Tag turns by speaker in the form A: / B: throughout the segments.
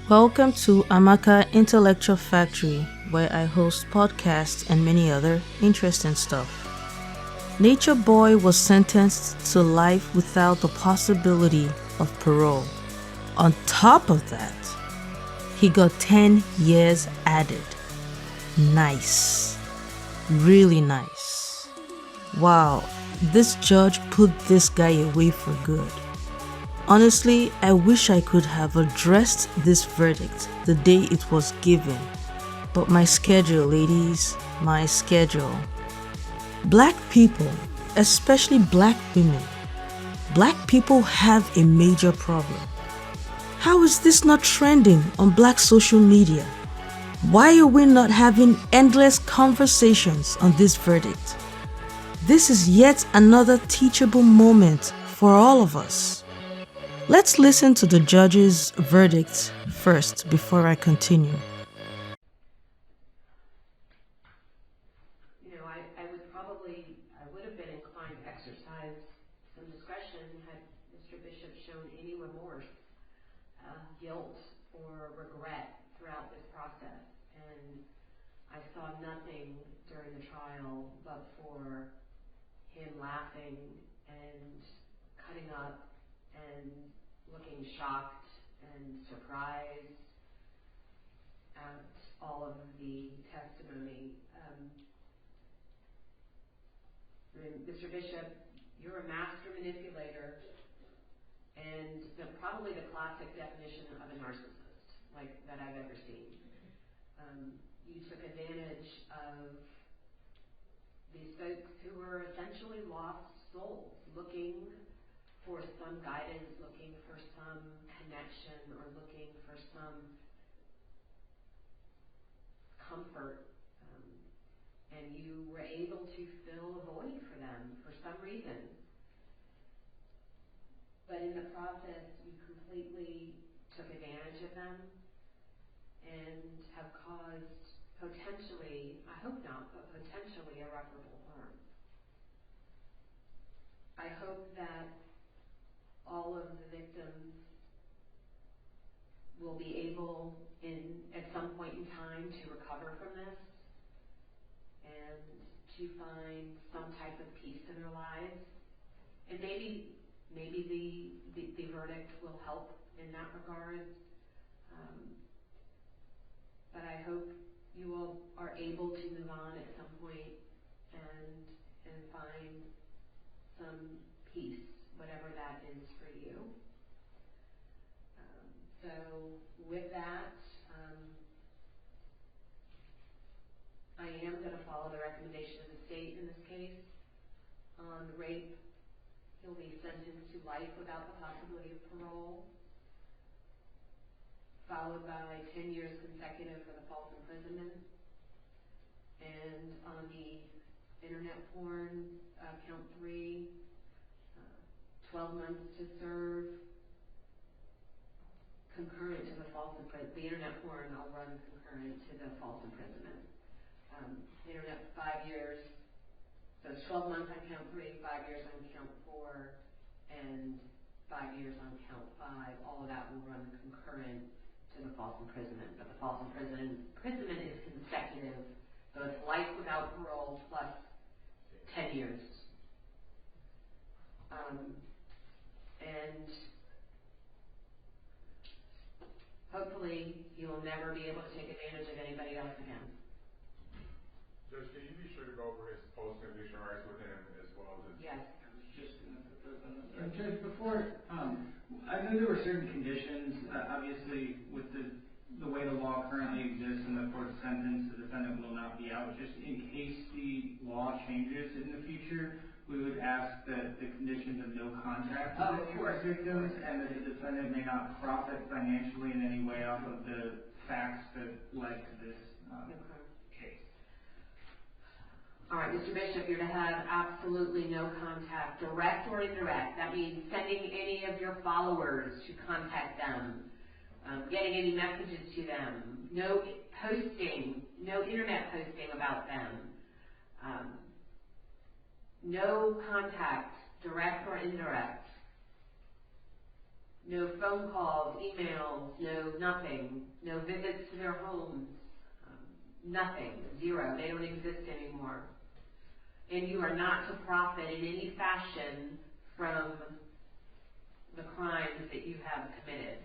A: Welcome to Amaka Intellectual Factory, where I host podcasts and many other interesting stuff. Nature Boy was sentenced to life without the possibility of parole. On top of that, he got 10 years added. Nice. Really nice. Wow, this judge put this guy away for good. Honestly, I wish I could have addressed this verdict the day it was given. But my schedule, ladies, my schedule. Black people, especially black women, black people have a major problem. How is this not trending on black social media? Why are we not having endless conversations on this verdict? This is yet another teachable moment for all of us. Let's listen to the judge's verdict first before I continue.
B: I would have been inclined to exercise some discretion had Mr. Bishop shown any remorse, guilt, or regret throughout this process. And I saw nothing during the trial but for him laughing and cutting up and looking shocked and surprised at all of the testimony. Mr. Bishop, you're a master manipulator and probably the classic definition of a narcissist, like that I've ever seen. You took advantage of these folks who were essentially lost souls, looking for some guidance, looking for some connection, or looking for some comfort. And you were able to fill a void for them for some reason. But in the process, you completely took advantage of them and have caused potentially, I hope not, but potentially irreparable harm. I hope that all of the victims will be able at some point in time to recover from this and to find some type of peace in their lives. And maybe the verdict will help in that regard. But I hope you all are able to move on at some point and find some peace, whatever that is for you. So with that, I am going to follow the recommendation of the state in this case. On rape, he'll be sentenced to life without the possibility of parole, followed by 10 years consecutive for the false imprisonment. And on the internet porn, count 3, 12 months to serve, concurrent to the false imprisonment. The internet porn, I'll run concurrent to the false imprisonment. Internet, 5 years. So it's 12 months on count 3, 5 years on count 4, and 5 years on count 5. All of that will run concurrent to the false imprisonment. But the false imprisonment is consecutive. So it's life without parole plus 10 years. And hopefully you will never be able to take advantage of anybody else again.
C: Judge, can you be sure to go over his post-conviction rights with him as well as
B: Yes.
D: Judge, before, I know there were certain conditions, obviously with the way the law currently exists and the court's sentence, the defendant will not be out. Just in case the law changes in the future, we would ask that the conditions of no contact with the victims and that the defendant may not profit financially in any way off of the facts that led to this case.
B: All right, Mr. Bishop, you're to have absolutely no contact, direct or indirect. That means sending any of your followers to contact them, getting any messages to them, no posting, no internet posting about them, no contact, direct or indirect. No phone calls, emails, no nothing, no visits to their homes, nothing, zero. They don't exist anymore. And you are not to profit in any fashion from the crimes that you have committed.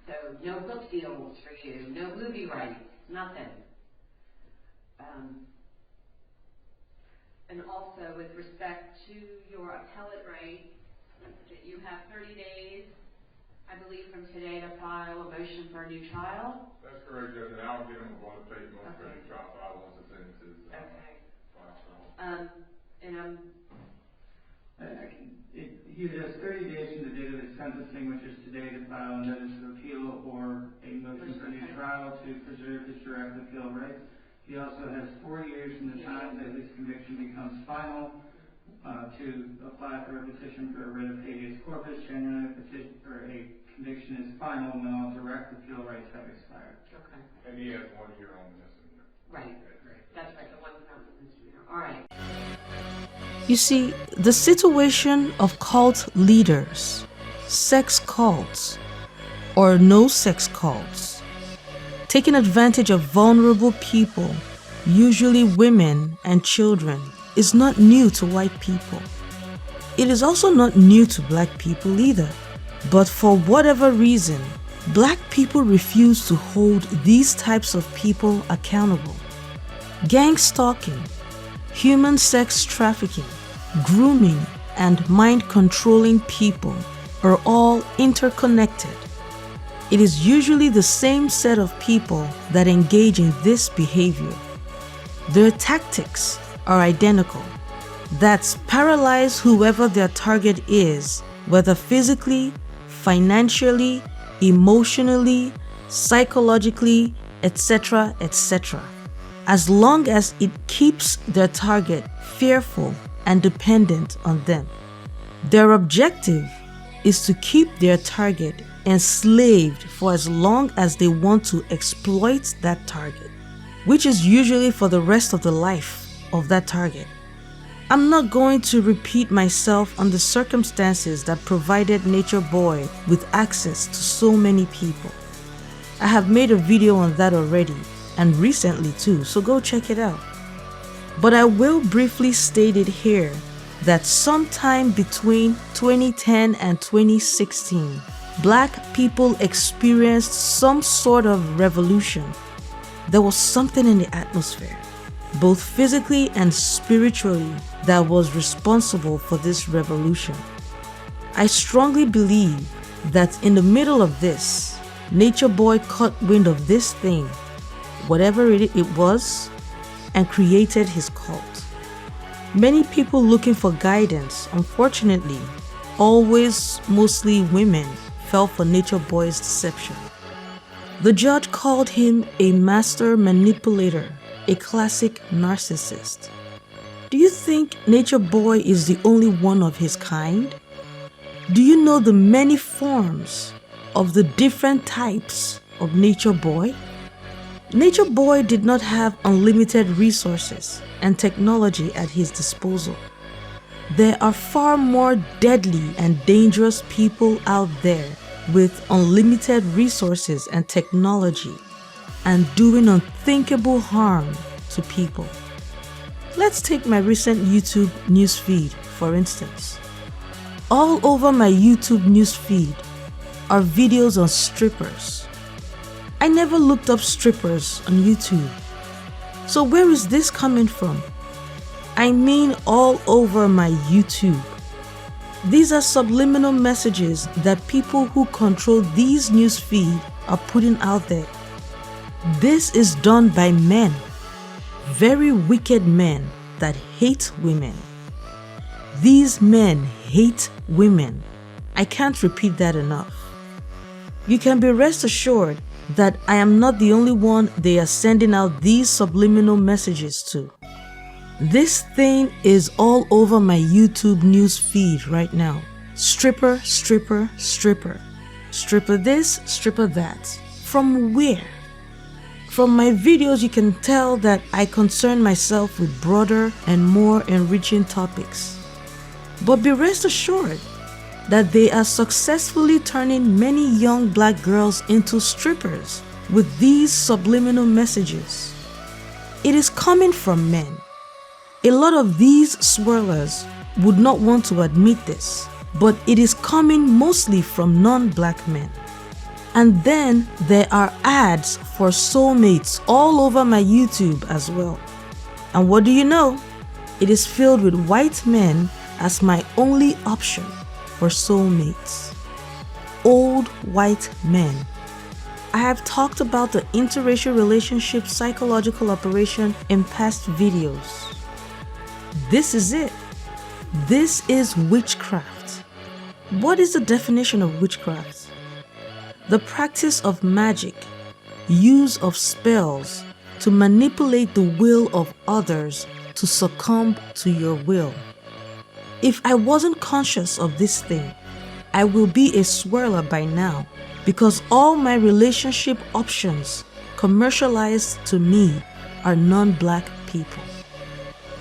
B: So no book deals for you, no movie rights, nothing. And also with respect to your appellate rights, that you have 30 days, I believe, from today to file a motion for a new trial.
C: That's correct, Judge, and I'll give him a boilerplate motion for a new trial file once it's in his file.
D: He has 30 days from the date of his sentencing, which is today, to file a notice of appeal or a motion for a new trial to preserve his direct appeal rights. He also has 4 years from the time that his conviction becomes final to apply for a petition for a writ of habeas corpus. Generally, a conviction is final when all direct appeal rights have expired.
B: Okay.
C: And he has 1 year on this.
B: Right. That's right. The one from misdemeanor. All right.
A: You see, the situation of cult leaders, sex cults, or no sex cults, taking advantage of vulnerable people, usually women and children, is not new to white people. It is also not new to black people either. But for whatever reason, black people refuse to hold these types of people accountable. Gang stalking, human sex trafficking, grooming, and mind-controlling people are all interconnected. It is usually the same set of people that engage in this behavior. Their tactics are identical. That's paralyze whoever their target is, whether physically, financially, emotionally, psychologically, etc., etc., as long as it keeps their target fearful and dependent on them. Their objective is to keep their target enslaved for as long as they want to exploit that target, which is usually for the rest of the life of that target. I'm not going to repeat myself on the circumstances that provided Nature Boy with access to so many people. I have made a video on that already, and recently too, so go check it out. But I will briefly state it here that sometime between 2010 and 2016, black people experienced some sort of revolution. There was something in the atmosphere, both physically and spiritually, that was responsible for this revolution. I strongly believe that in the middle of this, Nature Boy caught wind of this thing, whatever it was, and created his cult. Many people looking for guidance, unfortunately, always mostly women, fell for Nature Boy's deception. The judge called him a master manipulator, a classic narcissist. Do you think Nature Boy is the only one of his kind? Do you know the many forms of the different types of Nature Boy? Nature Boy did not have unlimited resources and technology at his disposal. There are far more deadly and dangerous people out there with unlimited resources and technology and doing unthinkable harm to people. Let's take my recent YouTube newsfeed, for instance. All over my YouTube newsfeed are videos on strippers. I never looked up strippers on YouTube. So where is this coming from? I mean all over my YouTube. These are subliminal messages that people who control these newsfeed are putting out there. This is done by men, very wicked men that hate women. These men hate women. I can't repeat that enough. You can be rest assured that I am not the only one they are sending out these subliminal messages to. This thing is all over my YouTube news feed right now. Stripper, stripper, stripper. Stripper this, stripper that. From where? From my videos, you can tell that I concern myself with broader and more enriching topics. But be rest assured that they are successfully turning many young black girls into strippers with these subliminal messages. It is coming from men. A lot of these swirlers would not want to admit this, but it is coming mostly from non-black men. And then there are ads for soulmates all over my YouTube as well. And what do you know? It is filled with white men as my only option for soulmates. Old white men. I have talked about the interracial relationship psychological operation in past videos. This is it. This is witchcraft. What is the definition of witchcraft? The practice of magic, use of spells to manipulate the will of others to succumb to your will. If I wasn't conscious of this thing, I will be a swirler by now, because all my relationship options commercialized to me are non-black people.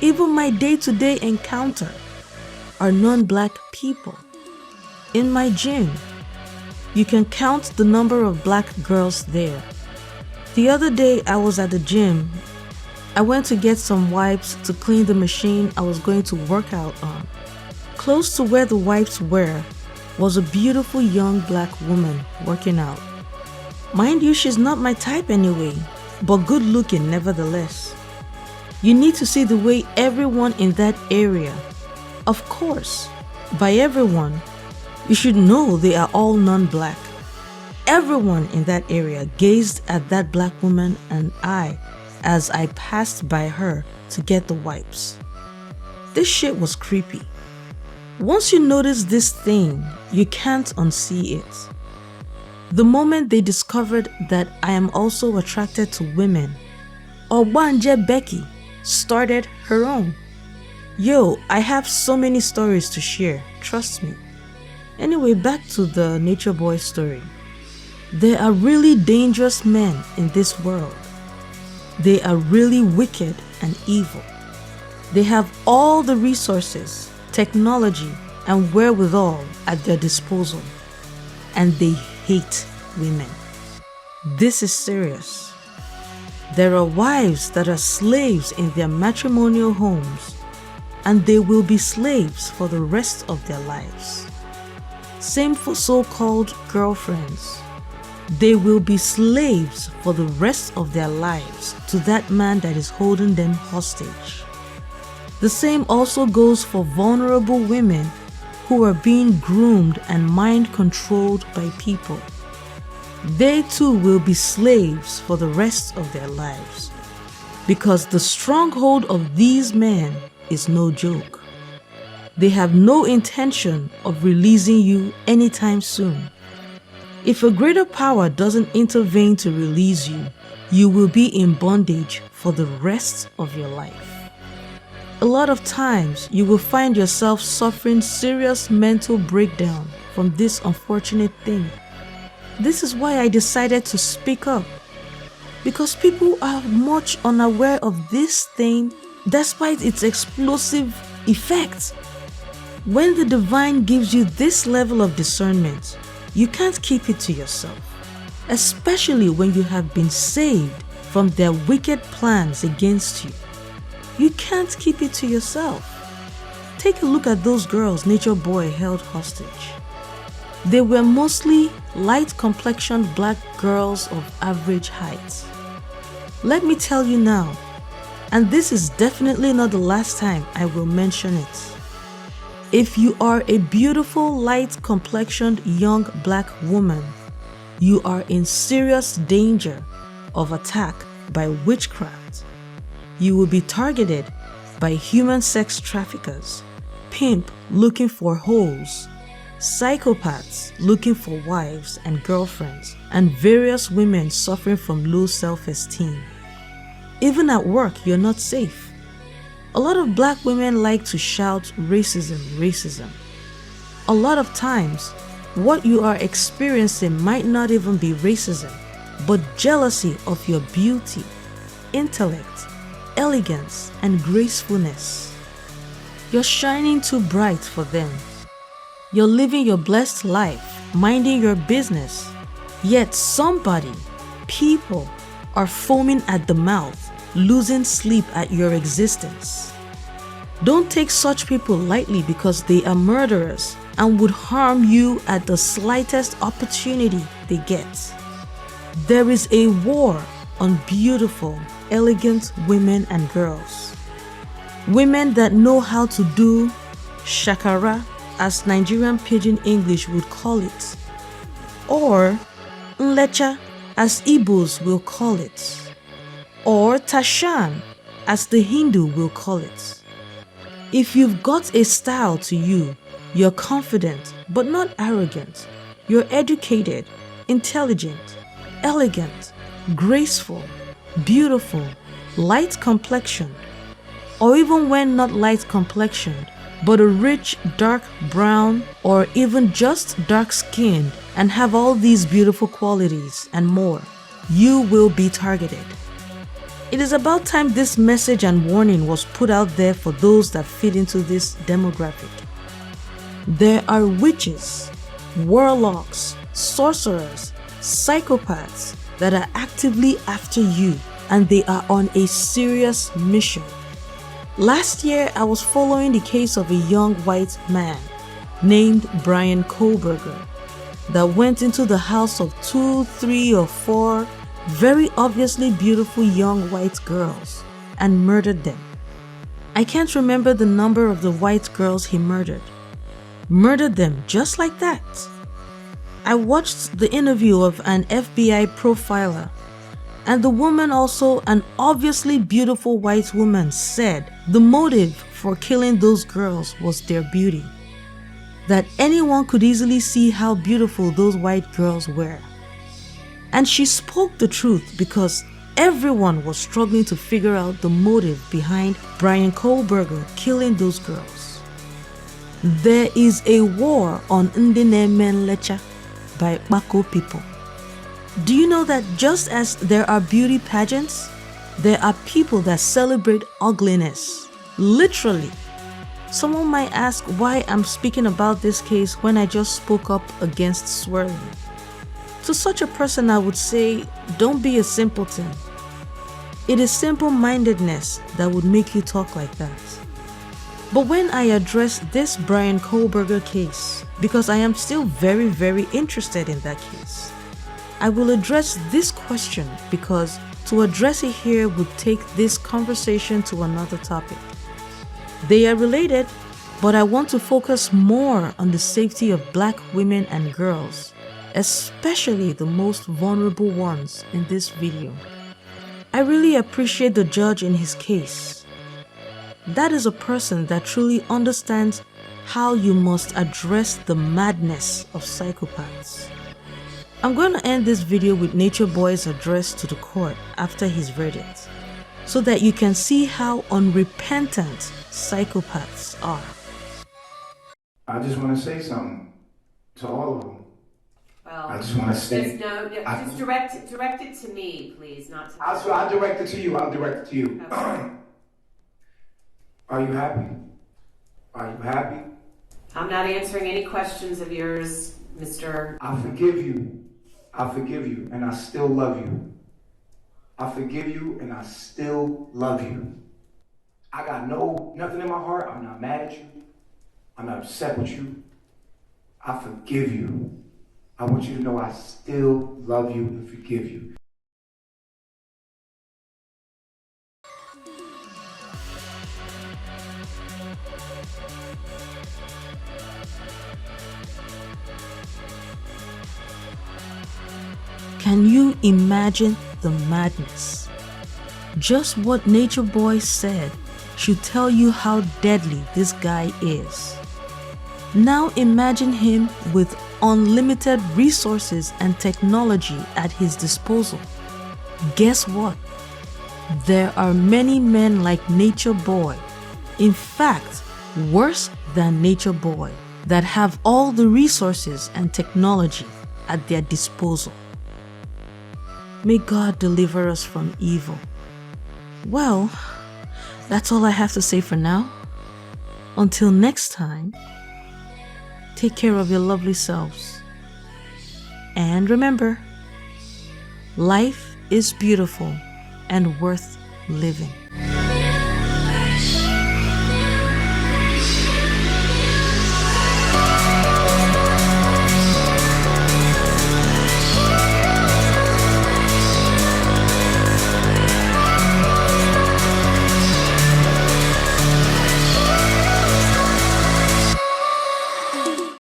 A: Even my day-to-day encounter are non-black people. In my gym, you can count the number of black girls there. The other day I was at the gym. I went to get some wipes to clean the machine I was going to work out on. Close to where the wipes were was a beautiful young black woman working out. Mind you, she's not my type anyway, but good looking nevertheless. You need to see the way everyone in that area, of course, by everyone, you should know they are all non-black. Everyone in that area gazed at that black woman and I as I passed by her to get the wipes. This shit was creepy. Once you notice this thing, you can't unsee it. The moment they discovered that I am also attracted to women, Obanje Becky started her own. Yo, I have so many stories to share, trust me. Anyway, back to the Nature Boy story. There are really dangerous men in this world. They are really wicked and evil. They have all the resources, technology, and wherewithal at their disposal. And they hate women. This is serious. There are wives that are slaves in their matrimonial homes, and they will be slaves for the rest of their lives. Same for so-called girlfriends. They will be slaves for the rest of their lives to that man that is holding them hostage. The same also goes for vulnerable women who are being groomed and mind-controlled by people. They too will be slaves for the rest of their lives, because the stronghold of these men is no joke. They have no intention of releasing you anytime soon. If a greater power doesn't intervene to release you, you will be in bondage for the rest of your life. A lot of times, you will find yourself suffering serious mental breakdown from this unfortunate thing. This is why I decided to speak up, because people are much unaware of this thing despite its explosive effects. When the divine gives you this level of discernment, you can't keep it to yourself, especially when you have been saved from their wicked plans against you. You can't keep it to yourself. Take a look at those girls Nature Boy held hostage. They were mostly light-complexioned black girls of average height. Let me tell you now, and this is definitely not the last time I will mention it. If you are a beautiful, light-complexioned young black woman, you are in serious danger of attack by witchcraft. You will be targeted by human sex traffickers, pimp looking for hoes, psychopaths looking for wives and girlfriends, and various women suffering from low self-esteem. Even at work, you're not safe. A lot of black women like to shout racism, racism. A lot of times, what you are experiencing might not even be racism, but jealousy of your beauty, intellect, elegance, and gracefulness. You're shining too bright for them. You're living your blessed life, minding your business. Yet somebody, people, are foaming at the mouth, losing sleep at your existence. Don't take such people lightly because they are murderers and would harm you at the slightest opportunity they get. There is a war on beautiful, elegant women and girls. Women that know how to do shakara, as Nigerian Pidgin English would call it, or nlecha, as Igbos will call it, or tashan, as the Hindu will call it. If you've got a style to you, you're confident but not arrogant, you're educated, intelligent, elegant, graceful, beautiful, light complexioned, or even when not light complexioned, but a rich dark brown or even just dark skinned and have all these beautiful qualities and more, you will be targeted. It is about time this message and warning was put out there for those that fit into this demographic. There are witches, warlocks, sorcerers, psychopaths that are actively after you, and they are on a serious mission. Last year, I was following the case of a young white man named Brian Kohlberger that went into the house of 2, 3, or 4 very obviously beautiful young white girls and murdered them. I can't remember the number of the white girls he murdered. Murdered them just like that. I watched the interview of an FBI profiler, and the woman, also an obviously beautiful white woman, said the motive for killing those girls was their beauty. That anyone could easily see how beautiful those white girls were. And she spoke the truth because everyone was struggling to figure out the motive behind Brian Kohlberger killing those girls. There is a war on Ndine Menlecha by Bako people. Do you know that just as there are beauty pageants, there are people that celebrate ugliness? Literally. Someone might ask why I'm speaking about this case when I just spoke up against swirling. To such a person, I would say, don't be a simpleton. It is simple-mindedness that would make you talk like that. But when I address this Brian Kohlberger case, because I am still very, very interested in that case, I will address this question because to address it here would take this conversation to another topic. They are related, but I want to focus more on the safety of Black women and girls, especially the most vulnerable ones in this video. I really appreciate the judge in his case. That is a person that truly understands how you must address the madness of psychopaths. I'm going to end this video with Nature Boy's address to the court after his verdict, so that you can see how unrepentant psychopaths are.
E: I just want to say something to all of them.
B: Well,
E: I just want to say.
B: Just direct it to me, please, not to.
E: I'll direct it to you. I'll direct it to you.
B: Okay.
E: Are you happy? Are you happy?
B: I'm not answering any questions of yours, Mr.
E: I forgive you. I forgive you, and I still love you. I forgive you, and I still love you. I got nothing in my heart. I'm not mad at you. I'm not upset with you. I forgive you. I want you to know I still love you and forgive you.
A: Can you imagine the madness? Just what Nature Boy said should tell you how deadly this guy is. Now imagine him with unlimited resources and technology at his disposal. Guess what? There are many men like Nature Boy, in fact, worse than Nature Boy, that have all the resources and technology at their disposal. May God deliver us from evil. Well, that's all I have to say for now. Until next time, Take care of your lovely selves. And remember, life is beautiful and worth living.